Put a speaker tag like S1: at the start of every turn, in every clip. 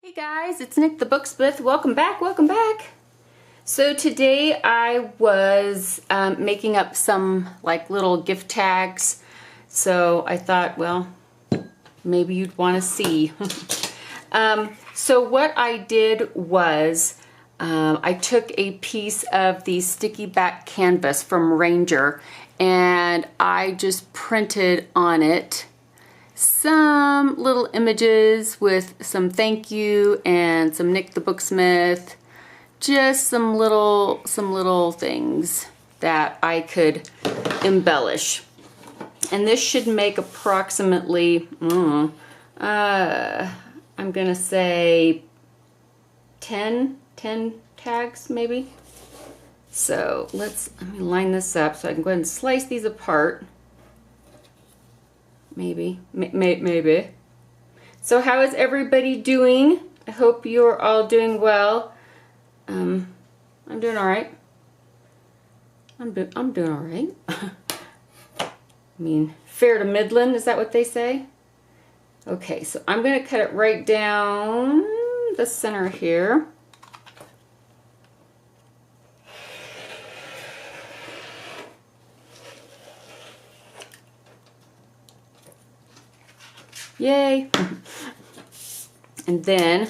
S1: Hey guys, it's Nick the Booksmith. Welcome back, welcome back. So today I was making up some like little gift tags. So I thought, well, maybe you'd want to see. So what I did was I took a piece of the sticky back canvas from Ranger and I just printed on it some little images with some thank you and some Nick the Booksmith, just some little things that I could embellish. And this should make approximately, I'm gonna say 10 tags maybe. So let me line this up so I can go ahead and slice these apart. Maybe. So how is everybody doing? I hope you're all doing well. I'm doing all right. I'm doing all right. I mean, fair to middling, is that what they say? Okay, so I'm going to cut it right down the center here. Yay! And then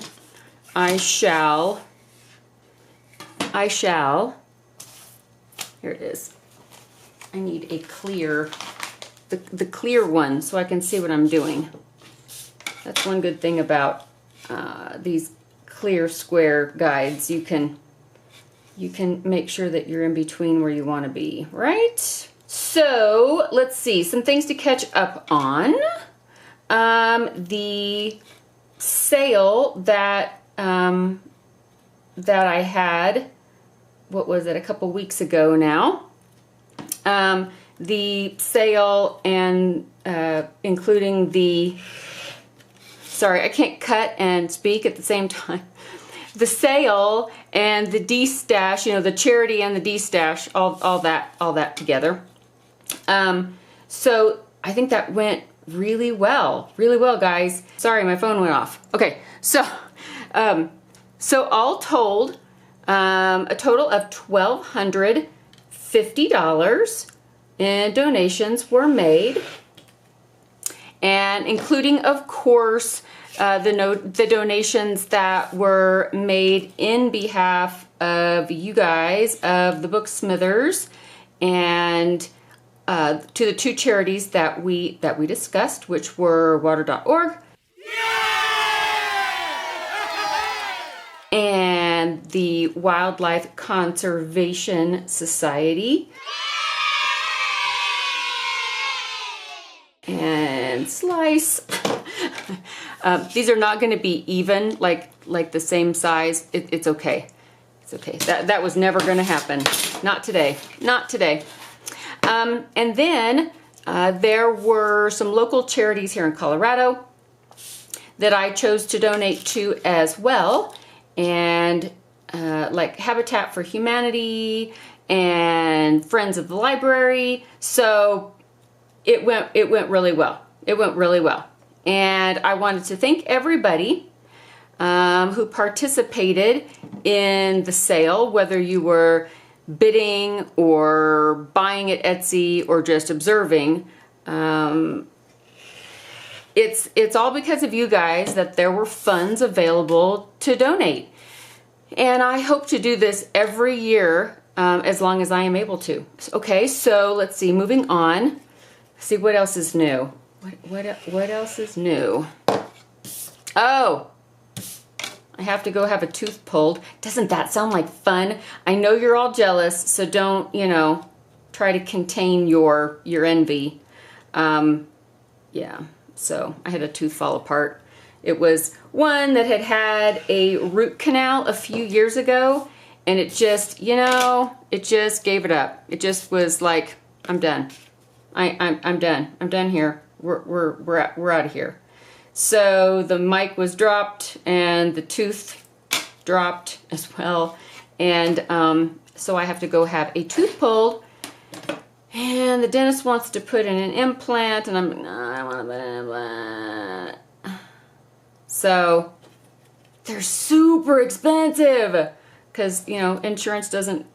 S1: I shall, here it is. I need a clear, the clear one so I can see what I'm doing. That's one good thing about these clear square guides. You can make sure that you're in between where you want to be, right? So let's see, some things to catch up on. The sale that I had, what was it, a couple weeks ago now. The sale and including the, sorry, I can't cut and speak at the same time. The sale and the D-stash, you know, the charity and the D-stash, all that together. So I think that went really well, guys. Sorry, my phone went off. Okay, so all told, a total of $1,250 in donations were made, and including, of course, the donations that were made in behalf of you guys, of the Booksmithers, and to the two charities that we discussed, which were water.org and the Wildlife Conservation Society. And slice. These are not going to be even, like the same size. It's okay. It's okay. That was never going to happen. Not today. Not today. And then there were some local charities here in Colorado that I chose to donate to as well, and like Habitat for Humanity and Friends of the Library. So it went really well. It went really well, and I wanted to thank everybody who participated in the sale, whether you were bidding or buying at Etsy or just observing. It's all because of you guys that there were funds available to donate. And I hope to do this every year as long as I am able to. Okay, so let's see, moving on. See what else is new. What else is new? Oh, I have to go have a tooth pulled. Doesn't that sound like fun? I know you're all jealous, so don't, you know, try to contain your envy. Yeah, so I had a tooth fall apart. It was one that had a root canal a few years ago, and it just, you know, it just gave it up. It just was like, I'm done. I'm done. I'm done here. We're out of here. So the mic was dropped and the tooth dropped as well. And so I have to go have a tooth pulled. And the dentist wants to put in an implant, and I'm, no, I don't want to put in an implant. So they're super expensive because, you know, insurance doesn't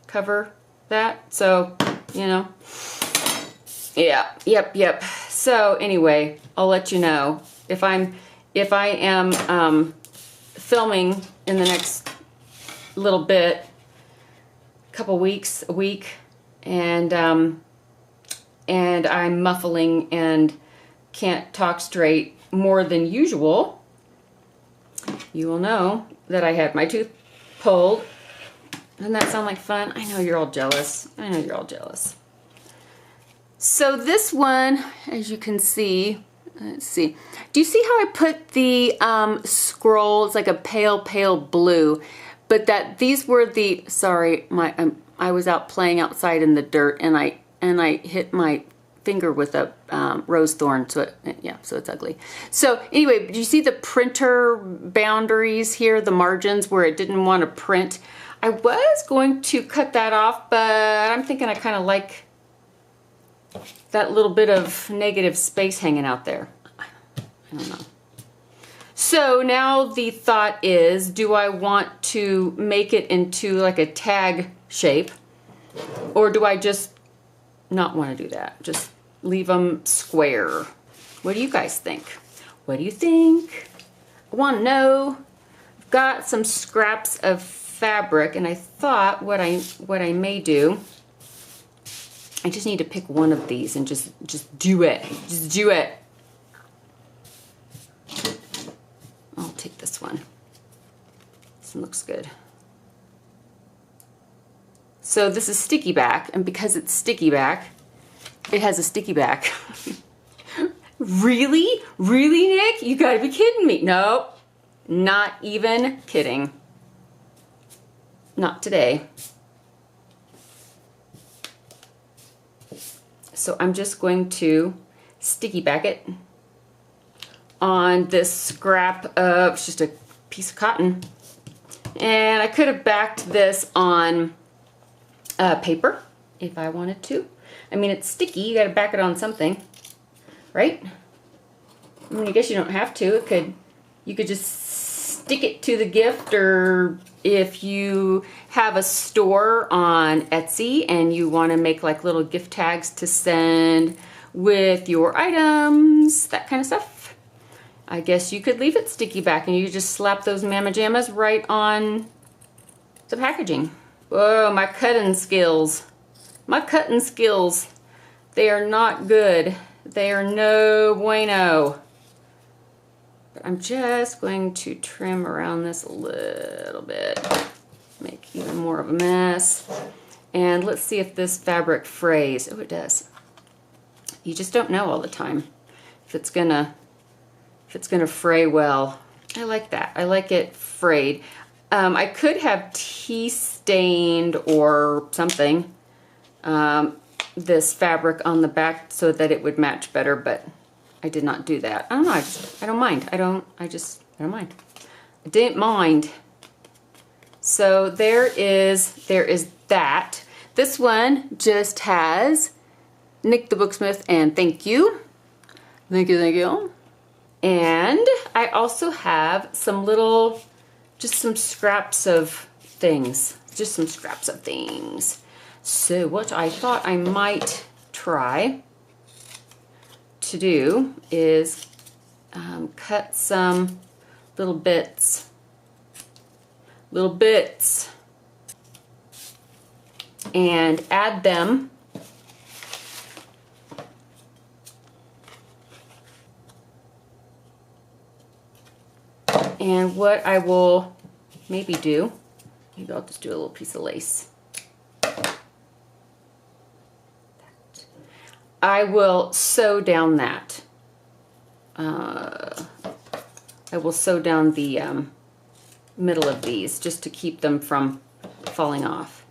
S1: cover that. So, you know, yeah, yep. So anyway, I'll let you know if I am filming in the next little bit, couple weeks, a week, and I'm muffling and can't talk straight more than usual, you will know that I had my tooth pulled. Doesn't that sound like fun? I know you're all jealous. I know you're all jealous. So this one, as you can see, let's see. Do you see how I put the scroll? It's like a pale blue, but that these were the, sorry, I was out playing outside in the dirt and I hit my finger with a rose thorn, so so it's ugly. So anyway, do you see the printer boundaries here, the margins where it didn't want to print? I was going to cut that off, but I'm thinking I kind of like that little bit of negative space hanging out there. I don't know. So now the thought is, do I want to make it into like a tag shape, or do I just not want to do that? Just leave them square. What do you guys think? What do you think? I want to know. I've got some scraps of fabric, and I thought what I may do, I just need to pick one of these and just do it. Just do it. I'll take this one. This one looks good. So this is sticky back, and because it's sticky back, it has a sticky back. Really? Really, Nick? You gotta be kidding me. Nope. Not even kidding. Not today. So I'm just going to sticky back it on this scrap of, it's just a piece of cotton. And I could have backed this on paper if I wanted to. I mean, it's sticky, you gotta back it on something, right? I mean, I guess you don't have to. You could just stick it to the gift, or if you have a store on Etsy and you want to make like little gift tags to send with your items, that kind of stuff, I guess you could leave it sticky back and you just slap those mamma jammas right on the packaging. Whoa, my cutting skills. My cutting skills, they are not good. They are no bueno. But I'm just going to trim around this a little bit, make even more of a mess. And let's see if this fabric frays. Oh, it does. You just don't know all the time if it's gonna fray well. I like that. I like it frayed. I could have tea stained or something this fabric on the back so that it would match better, but I did not do that. I don't know, I don't mind. I don't mind. I didn't mind. So there is that. This one just has Nick the Booksmith and thank you. Thank you. And I also have some little, just some scraps of things. Just some scraps of things. So what I thought I might try to do is cut some little bits and add them and what I will maybe do, maybe I'll just do a little piece of lace. I will sew down that. I will sew down the middle of these just to keep them from falling off.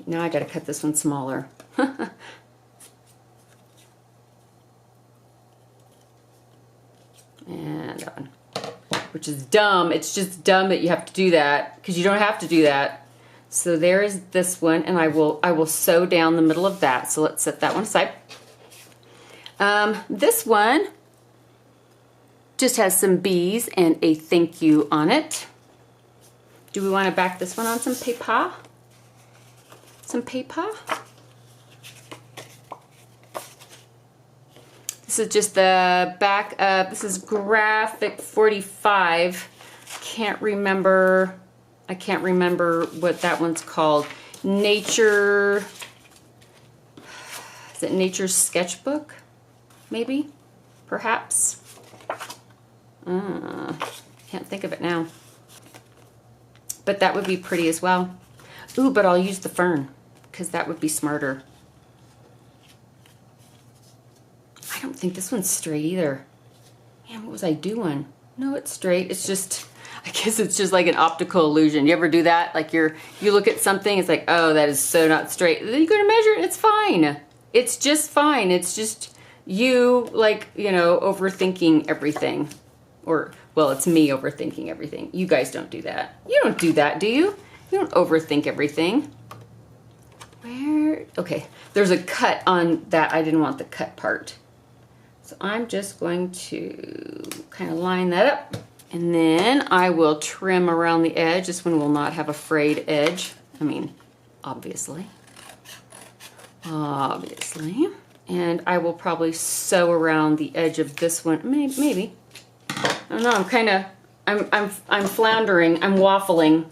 S1: Now I gotta cut this one smaller. And that one, which is dumb. It's just dumb that you have to do that because you don't have to do that. So there is this one, and I will sew down the middle of that. So let's set that one aside. This one, Just has some bees and a thank you on it. Do we want to back this one on some paper? Some paper? This is just the back of, this is graphic 45. I can't remember what that one's called. Nature, is it Nature's Sketchbook? Maybe? Perhaps? Can't think of it now. But that would be pretty as well. Ooh, but I'll use the fern, because that would be smarter. I don't think this one's straight either. Man, what was I doing? No, it's straight. It's just, I guess it's just like an optical illusion. You ever do that? Like you look at something, it's like, oh, that is so not straight. Then you go to measure it, it's fine. It's just fine. It's just you, like, you know, overthinking everything. Or, well, it's me overthinking everything. You guys don't do that. You don't do that, do you? You don't overthink everything. Where? Okay, there's a cut on that. I didn't want the cut part. So I'm just going to kind of line that up. And then I will trim around the edge. This one will not have a frayed edge. I mean, obviously. Obviously. And I will probably sew around the edge of this one. Maybe. I don't know, I'm floundering. I'm waffling.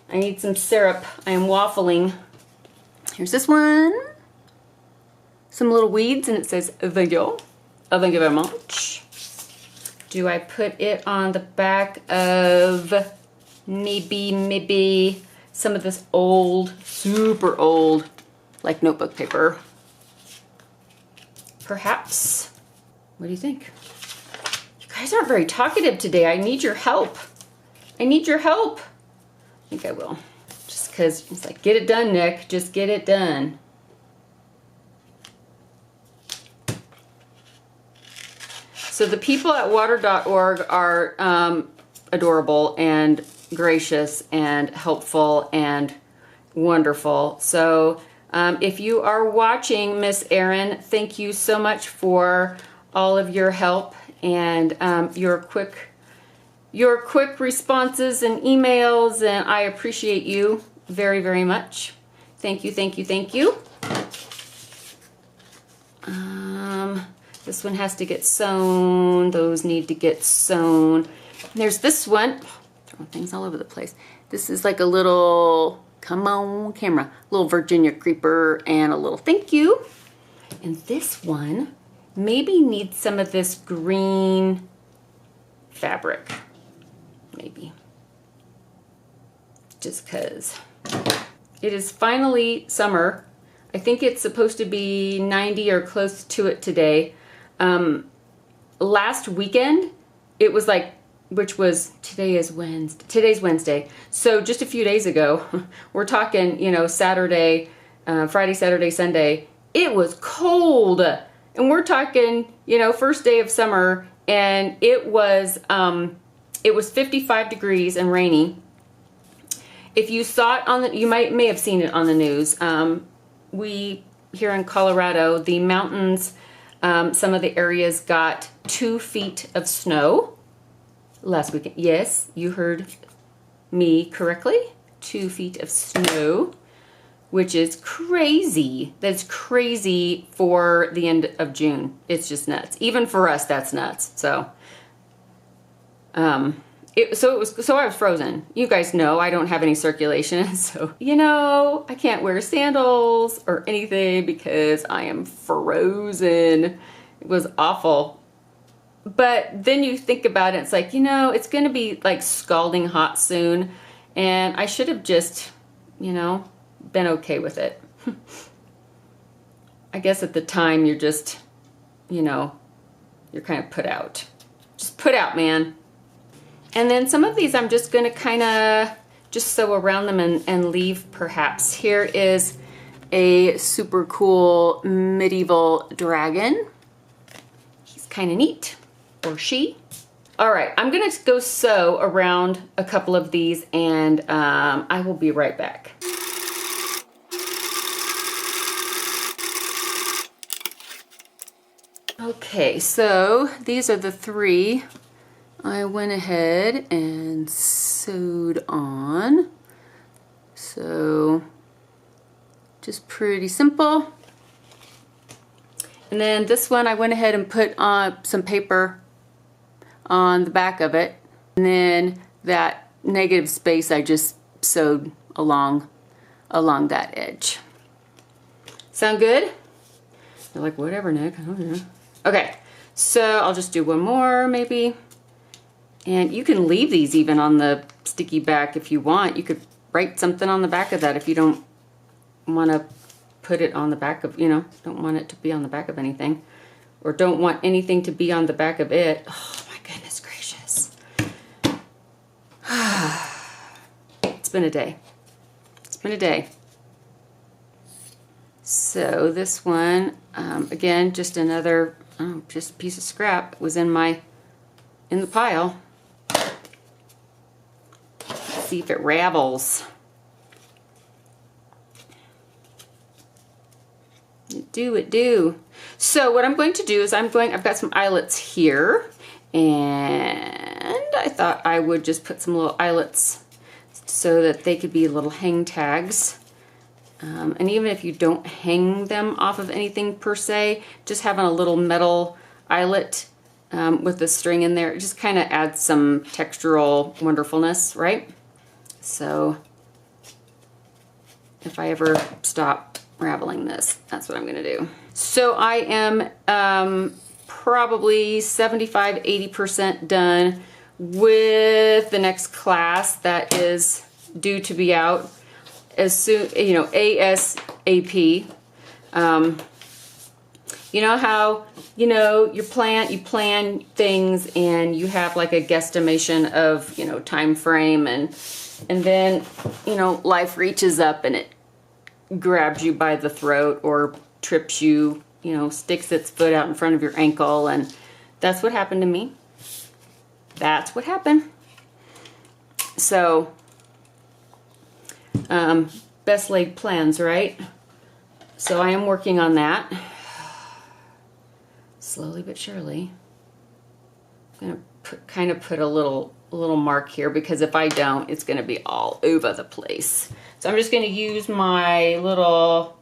S1: I need some syrup. I am waffling. Here's this one. Some little weeds, and it says thank you. Oh, thank you very much. Do I put it on the back of maybe some of this old, super old, like notebook paper? Perhaps. What do you think? You guys aren't very talkative today. I need your help. I need your help. I think I will. Just because it's like, get it done, Nick. Just get it done. So the people at water.org are adorable and gracious and helpful and wonderful. So if you are watching, Miss Erin, thank you so much for all of your help and your quick responses and emails, and I appreciate you very, very much. Thank you, thank you, thank you. This one has to get sewn. Those need to get sewn. There's this one. Throwing things all over the place. This is like a little, come on camera, little Virginia creeper and a little thank you. And this one maybe needs some of this green fabric. Maybe. Just because it is finally summer. I think it's supposed to be 90 or close to it today. Last weekend, it was like, which was, today's Wednesday. So just a few days ago, we're talking, you know, Saturday, Friday, Saturday, Sunday, it was cold. And we're talking, you know, first day of summer, and it was 55 degrees and rainy. If you saw it on the, you may have seen it on the news. We, here in Colorado, the mountains, some of the areas got 2 feet of snow last weekend. Yes, you heard me correctly. 2 feet of snow, which is crazy. That's crazy for the end of June. It's just nuts. Even for us, that's nuts. So, so I was frozen. You guys know I don't have any circulation, so you know I can't wear sandals or anything because I am frozen. It was awful. But then you think about it, it's like, you know, it's gonna be like scalding hot soon, and I should have just, you know, been okay with it. I guess at the time you're just, you know, you're kind of put out. Just put out, man. And then some of these I'm just going to kind of just sew around them and leave perhaps. Here is a super cool medieval dragon. He's kind of neat, or she. All right, I'm going to go sew around a couple of these, and I will be right back. Okay, so these are the 3 I went ahead and sewed on. So just pretty simple. And then this one I went ahead and put on some paper on the back of it. And then that negative space I just sewed along that edge. Sound good? You're like, whatever, Nick, I don't know. Okay, so I'll just do one more maybe. And you can leave these even on the sticky back if you want. You could write something on the back of that if you don't want to put it on the back of, you know, don't want it to be on the back of anything. Or don't want anything to be on the back of it. Oh my goodness gracious. It's been a day. It's been a day. So this one, again, just another, just a piece of scrap was in the pile. Let's see if it ravels. It do. So what I'm going to do is I've got some eyelets here, and I thought I would just put some little eyelets so that they could be little hang tags. And even if you don't hang them off of anything per se, just having a little metal eyelet with the string in there, it just kind of adds some textural wonderfulness, right? So if I ever stop raveling this, that's what I'm gonna do. So I am probably 75–80% done with the next class that is due to be out as soon, you know, ASAP. You know how, you know, you plan things and you have like a guesstimation of, you know, time frame, and then, you know, life reaches up and it grabs you by the throat or trips you, you know, sticks its foot out in front of your ankle, and that's what happened to me. That's what happened. So, best laid plans, right? So I am working on that. Slowly but surely. I'm gonna kind of put a little mark here, because if I don't, it's gonna be all over the place. So I'm just gonna use my little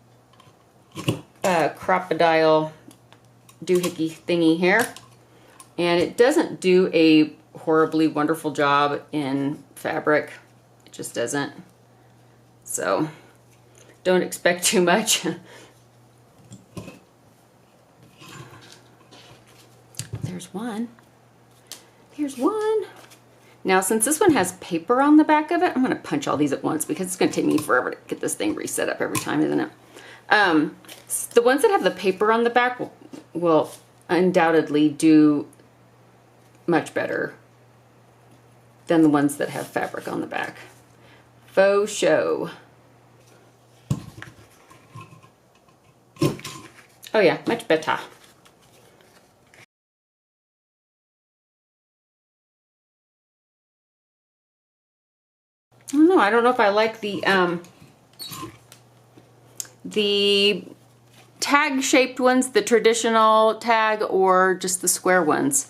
S1: crocodile doohickey thingy here. And it doesn't do a horribly wonderful job in fabric. It just doesn't. So don't expect too much. There's one. Here's one. Now, since this one has paper on the back of it, I'm going to punch all these at once because it's going to take me forever to get this thing reset up every time, isn't it? The ones that have the paper on the back will undoubtedly do much better than the ones that have fabric on the back. Faux show. Oh yeah, much better. I don't know. I don't know if I like the tag-shaped ones, the traditional tag, or just the square ones.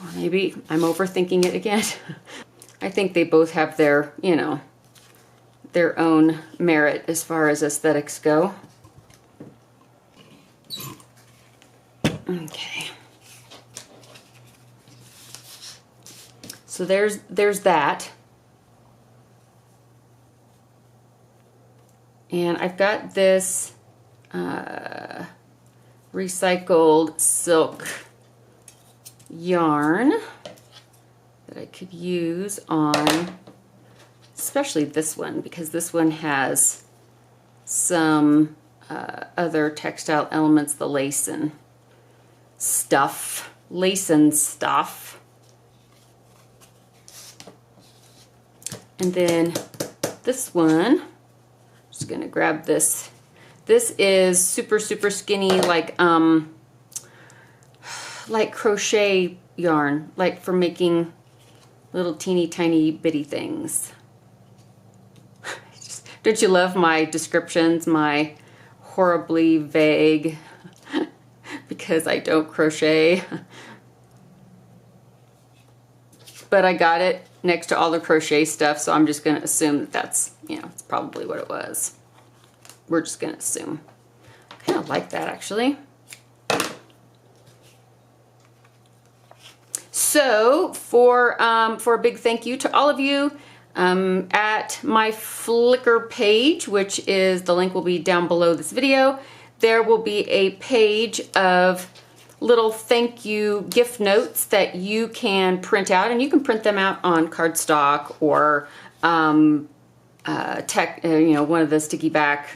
S1: Or maybe I'm overthinking it again. I think they both have their, you know, their own merit as far as aesthetics go. Okay. So there's that. And I've got this recycled silk yarn that I could use on, especially this one, because this one has some other textile elements, the lace and stuff. And then this one, just gonna grab this. This is super skinny, like crochet yarn, like for making little teeny tiny bitty things. Don't you love my descriptions, my horribly vague because I don't crochet. But I got it next to all the crochet stuff, so I'm just going to assume that that's, you know, it's probably what it was. We're just going to assume. I kind of like that, actually. So for a big thank you to all of you, at my Flickr page, which is, the link will be down below this video, there will be a page of little thank you gift notes that you can print out, and you can print them out on cardstock or you know, one of the sticky back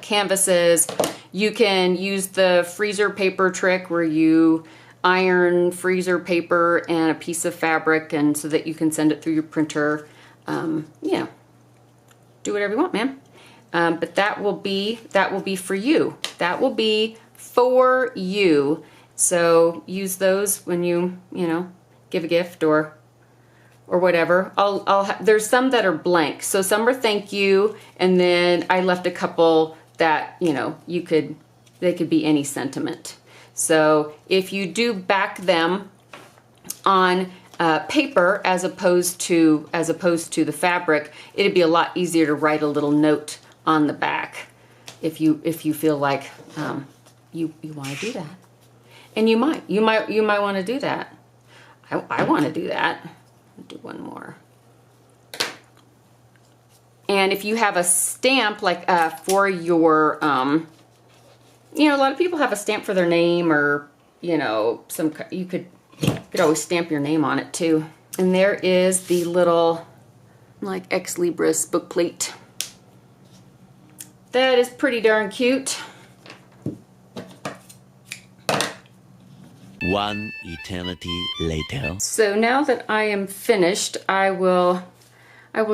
S1: canvases. You can use the freezer paper trick where you iron freezer paper and a piece of fabric, and so that you can send it through your printer. Yeah, do whatever you want, man. But that will be for you. That will be for you. So use those when you know, give a gift or whatever. There's some that are blank, so some are thank you, and then I left a couple that, you know, they could be any sentiment. So if you do back them on paper as opposed to the fabric, it'd be a lot easier to write a little note on the back if you feel like you want to do that. And you might want to do that. I want to do that. I'll do one more. And if you have a stamp like for your you know, a lot of people have a stamp for their name, or, you know, you could always stamp your name on it too. And there is the little, like, Ex Libris book plate. That is pretty darn cute.
S2: One eternity later.
S1: So now that I am finished, I will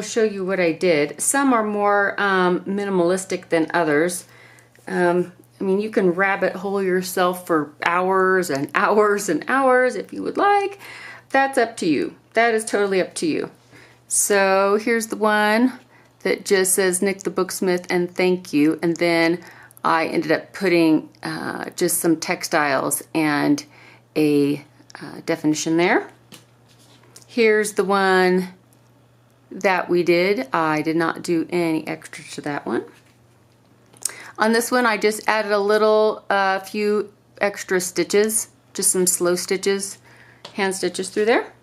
S1: show you what I did. Some are more minimalistic than others. I mean, you can rabbit hole yourself for hours and hours and hours if you would like. That's up to you. That is totally up to you. So here's the one that just says Nick the Booksmith and thank you. And then I ended up putting just some textiles and a definition there. Here's the one that we did. I did not do any extra to that one. On this one, I just added a little, few extra stitches, just some slow stitches, hand stitches through there.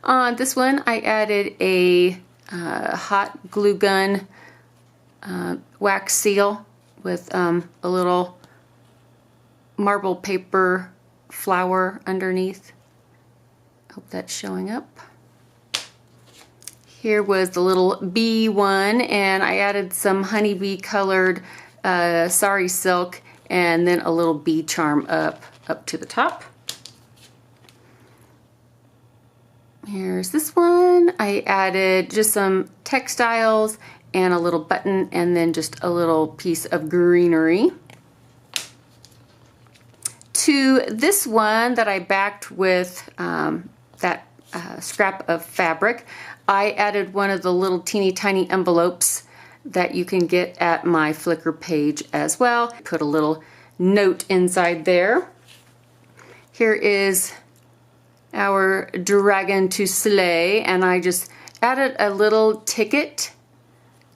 S1: On this one, I added a hot glue gun wax seal with a little marble paper flower underneath. Hope that's showing up. Here was the little bee one, and I added some honeybee colored sari silk, and then a little bee charm up to the top. Here's this one. I added just some textiles and a little button, and then just a little piece of greenery. To this one that I backed with that scrap of fabric, I added one of the little teeny tiny envelopes that you can get at my Flickr page as well. Put a little note inside there. Here is our dragon to slay, and I just added a little ticket,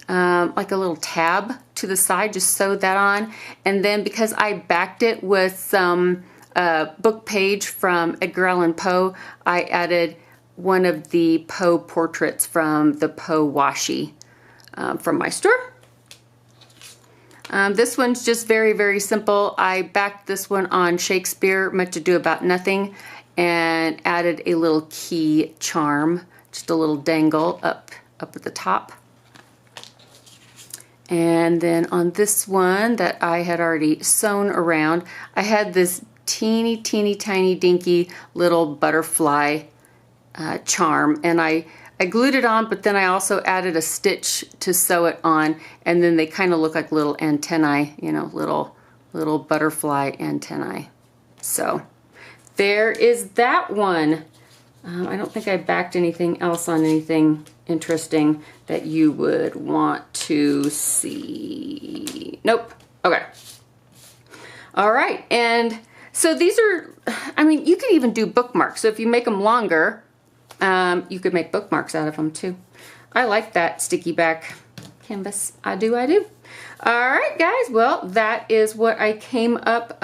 S1: like a little tab to the side, just sewed that on. And then because I backed it with some book page from Edgar Allan Poe, I added one of the Poe portraits from the Poe washi from my store. This one's just very, very simple. I backed this one on Shakespeare, Much Ado About Nothing, and added a little key charm, just a little dangle up at the top. And then on this one that I had already sewn around, I had this teeny tiny dinky little butterfly charm, and I glued it on, but then I also added a stitch to sew it on, and then they kind of look like little antennae, you know, little butterfly antennae. So there is that one. I don't think I backed anything else on anything interesting that you would want to see. Nope. Okay. All right, and so these are, I mean, you can even do bookmarks. So if you make them longer, you could make bookmarks out of them too. I like that sticky back canvas. I do. All right, guys. Well, that is what I came up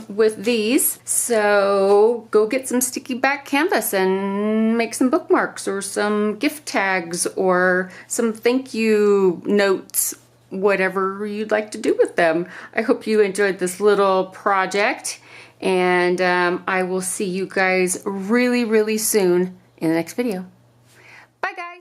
S1: with these. So go get some sticky back canvas and make some bookmarks or some gift tags or some thank you notes, whatever you'd like to do with them. I hope you enjoyed this little project, and I will see you guys really, really soon in the next video. Bye, guys.